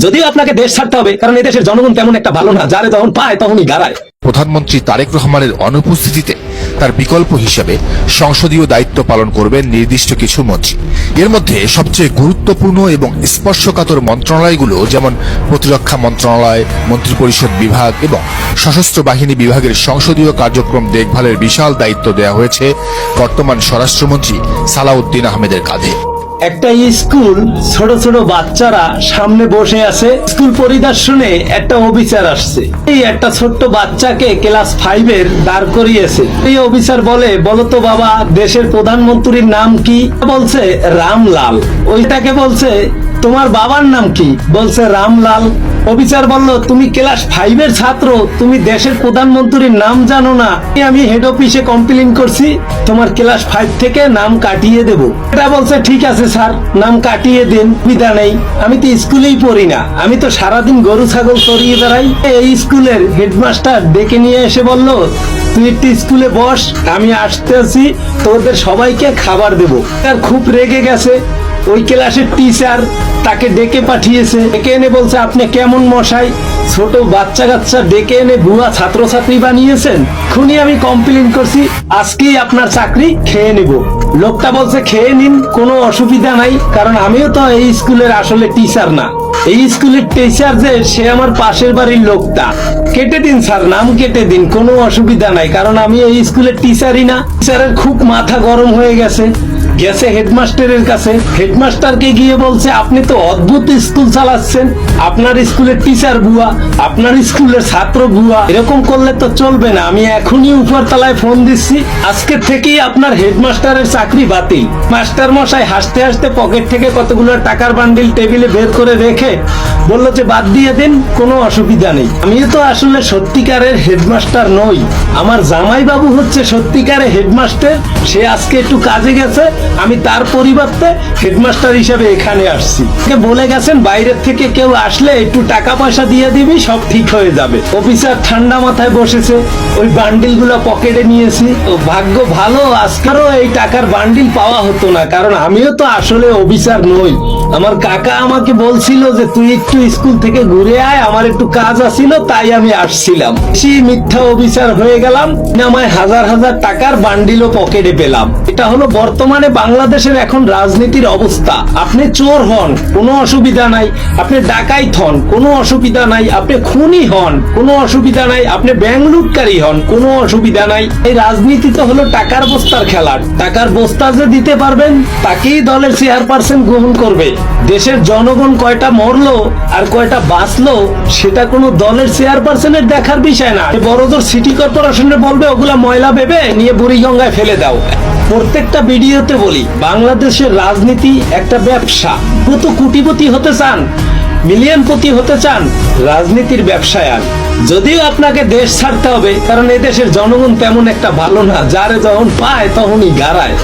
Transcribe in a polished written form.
যদিও আপনাকে দেশ ছাড়তে হবে, কারণ এদেশের জনগণ তেমন একটা ভালো না, যারে যখন পায় তখনই গাড়ায়। প্রধানমন্ত্রী তারেক রহমানের অনুপস্থিতিতে তার বিকল্প হিসেবে সংসদীয় দায়িত্ব পালন করবেন নির্দিষ্ট কিছু মন্ত্রী। এর মধ্যে সবচেয়ে গুরুত্বপূর্ণ এবং স্পর্শকাতর মন্ত্রণালয়গুলো যেমন প্রতিরক্ষা মন্ত্রণালয়, মন্ত্রিপরিষদ বিভাগ এবং সশস্ত্র বাহিনী বিভাগের সংসদীয় কার্যক্রম দেখভালের বিশাল দায়িত্ব দেওয়া হয়েছে বর্তমান স্বরাষ্ট্রমন্ত্রী সালাউদ্দিন আহমেদের কাঁধে। একটা স্কুল, ছোট ছোট বাচ্চারা সামনে বসে আছে। স্কুল পরিদর্শনে একটা অফিসার আসছে। এই একটা ছোট্ট বাচ্চাকে ক্লাস 5-এর দাঁড় করিয়েছে। এই অফিসার বলে, বলো তো বাবা, দেশের প্রধানমন্ত্রীর নাম কি? বলছে রামলাল। ওইটাকে বলছে, তোমার বাবার নাম কি? বলছে রামলাল। অফিসার বলল, তুমি ক্লাস 5-এর ছাত্র, তুমি দেশের প্রধানমন্ত্রীর নাম জানো না? আমি হেড অফিসে কমপ্লেইন করছি, তোমার ক্লাস 5 থেকে নাম কাটিয়ে দেব। এটা বলছে, ঠিক আছে স্যার, নাম কাটিয়ে দিন, সুবিধা নেই। আমি তো স্কুলেই পড়ি না, আমি তো সারাদিন গরু ছাগল চড়িয়ে বেড়াই। এই স্কুলের হেডমাস্টার ডেকে নিয়ে এসে বলল, তুই একটু স্কুলে বস, আমি আসতেছি, তোদের সবাইকে খাবার দেব। তার খুব রেগে গেছে। ওই ক্লাসের টিচার তাকে ডেকে পাঠিয়েছে। ডেকে এনে বলছে, আপনি কেমন মশাই, ছোট বাচ্চা কাচ্চা ডেকে এনে ভুয়া ছাত্রছাত্রী বানিয়েছেন। খুনি আমি কমপ্লেইন করছি, আজকেই আপনার চাকরি খেয়ে নেব। লোকটা বলছে, খেয়ে নিন, কোনো অসুবিধা নাই, কারণ আমিও তো এই স্কুলের আসলে টিচার না। এই স্কুলের টিচার যে, সে আমার পাশের বাড়ির লোকটা। কেটে দিন স্যার, নাম কেটে দিন, কোনো অসুবিধা নাই, কারণ আমি এই স্কুলের টিচারই না। টিচারের খুব মাথা গরম হয়ে গেছে। গেছে হেডমাস্টারের কাছে। হেডমাস্টারকে গিয়ে বলছে, আপনি তো অদ্ভুত স্কুল চালাচ্ছেন, আপনার স্কুলের টিচার ভুয়া, আপনার স্কুলের ছাত্র ভুয়া, এরকম করলে তো চলবে না। আমি এখনই উপরতলায় ফোন দিচ্ছি, আজকে থেকেই আপনার হেডমাস্টারের চাকরি বাতিল। মাস্টার মশাই হাসতে হাসতে পকেট থেকে কতগুলো টাকার বান্ডিল টেবিলে বের করে রেখে বললো যে, বাদ দিয়ে দিন, কোনো অসুবিধা নেই। আমিও তো আসলে সত্যিকারের হেডমাস্টার নই, আমার জামাই বাবু হচ্ছে সত্যিকারের হেডমাস্টার। সে আজকে একটু কাজে গেছে, আমি তার পরিবর্তে হেডমাস্টার হিসেবে এখানে আসছি। বলে গেছেন, বাইরের থেকে কেউ আসলে একটু টাকা পয়সা দিয়ে দিবি, সব ঠিক হয়ে যাবে। অফিসার ঠান্ডা মাথায় বসেছে, ওই বান্ডিল গুলো পকেটে নিয়েছি। ভাগ্য ভালো, আজকেরও এই টাকার বান্ডিল পাওয়া হতো না, কারণ আমিও তো আসলে অফিসার নই। আমার কাকা আমাকে বলছিল যে, তুই একটু স্কুল থেকে ঘুরে আয়, আমার একটু কাজ আছিল, তাই আমি আসছিলাম। সেই মিথ্যা অফিসার হয়ে গেলাম, আমায় হাজার হাজার টাকার বান্ডিলও পকেটে পেলাম। এটা হলো বর্তমানে বাংলাদেশের এখন রাজনীতির অবস্থা। আপনি চোর হন, কোনো অসুবিধা নাই, আপনি ডাকাইত হন, কোনো অসুবিধা নাই, আপনি খুনি হন, কোনো অসুবিধা নাই, আপনি ব্যাংক লুটকারী হন, কোনো অসুবিধা নাই। এই রাজনীতি তো হলো টাকার বস্তার খেলা। টাকার বস্তা যে দিতে পারবেন, তাকেই দলের চেয়ারপারসন গ্রহণ করবে। দেশের জনগণ কয়টা মরলো আর কয়টা বাঁচলো, সেটা কোনো দলের চেয়ারপারসনের দেখার বিষয় না। বড়জোর সিটি কর্পোরেশনের বলবে, ওগুলা ময়লা ভেবে নিয়ে বুড়িগঙ্গায় ফেলে দাও। প্রত্যেকটা ভিডিওতে বলি, বাংলাদেশের রাজনীতি একটা ব্যবসা। কত কোটিপতি হতে চান, মিলিয়নপতি হতে চান, রাজনীতির ব্যবসায় আর। যদিও আপনাকে দেশ ছাড়তে হবে, কারণ এদেশের জনগণ তেমন একটা ভালো না, যারে যখন পায় তখনই গাড়ায়।